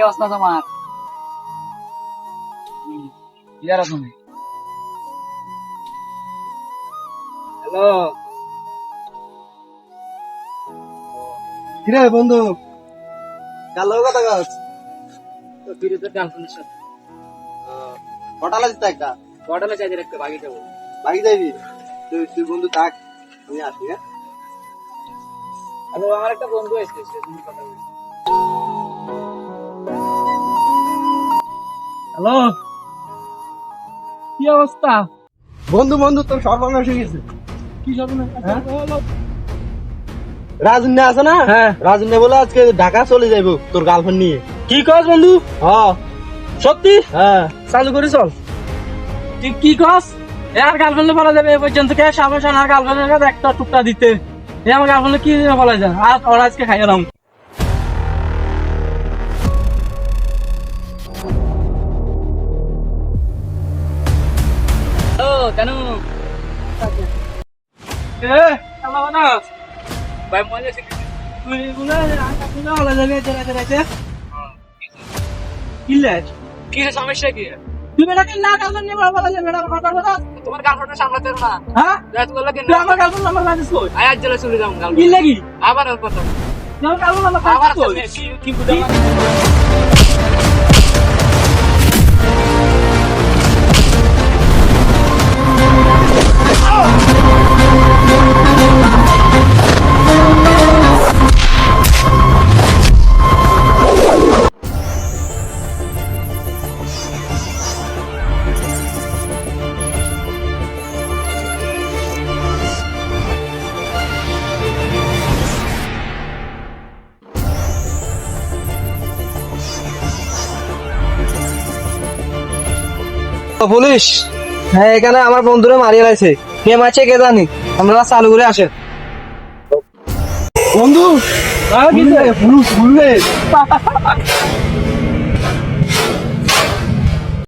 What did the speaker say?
অবস্থা তোমার? কি জানো তুমি? হ্যালো, কিরে বন্ধু, কালো কথা গাছ তো ফিরে গার্লফ্রেন্ডের সাথে কটালা দিতে একটা হোটেলে চাইতে রাখতে বাকি যাবো। বাকি যাইবি। তুই তুই বন্ধু থাক, আমি আসি। হ্যাঁ, হ্যালো, আমার একটা বন্ধু এসেছে, তুমি কথা বলছো। হ্যালো, কি অবস্থা? বন্ধু বন্ধু তোর সর্বনাশ হয়ে গেছে। কি সর্বনাশ? হ্যাঁ? রাজন্যা আছে না? হ্যাঁ। রাজন্যা বলে আজকে ঢাকা চলে যাইবো তোর গার্লফ্রেন্ড নিয়ে। কি কস বন্ধু? হ্যাঁ সত্যি? হ্যাঁ, চালু করে চল। তুই কি কস? আর গার্লফ্রেন্ডে বলা যাবে এ পর্যন্ত কে সাবাসান আর গার্লফ্রেন্ডের কাছে একটা টুকটা দিতে? এ আমার গার্লফ্রেন্ডে কি বলা যায়? আর ওরা আজকে খাইয়ে দাম। ও কেন? আল্লাহ না ভাই মজা শিখে তুই বলে গার্লফ্রেন্ডে বলা যাবে যেতে কি লাজ? কি সমস্যা কি? তুই বেটাকে না গার্লফ্রেন্ড নিয়ে বলা যাবে না কথা কথা। তোমার গার্লফ্রেন্ড সামলাতে পারো না? হ্যাঁ? তুই আমার গার্লফ্রেন্ড আমার কাছে কই? আজ জেলে চলে যাও গার্লফ্রেন্ড। কি লাগি? আবার ওর কথা। তুই আমার গার্লফ্রেন্ড আমার কাছে কই? কি বুঝা? পুলিশ, হ্যাঁ এখানে আমার বন্ধুরা মারিয়ে লাইছে। কে মারছে কে জানি, আমরা চালু করে আসেন। বন্ধু, পুলিশ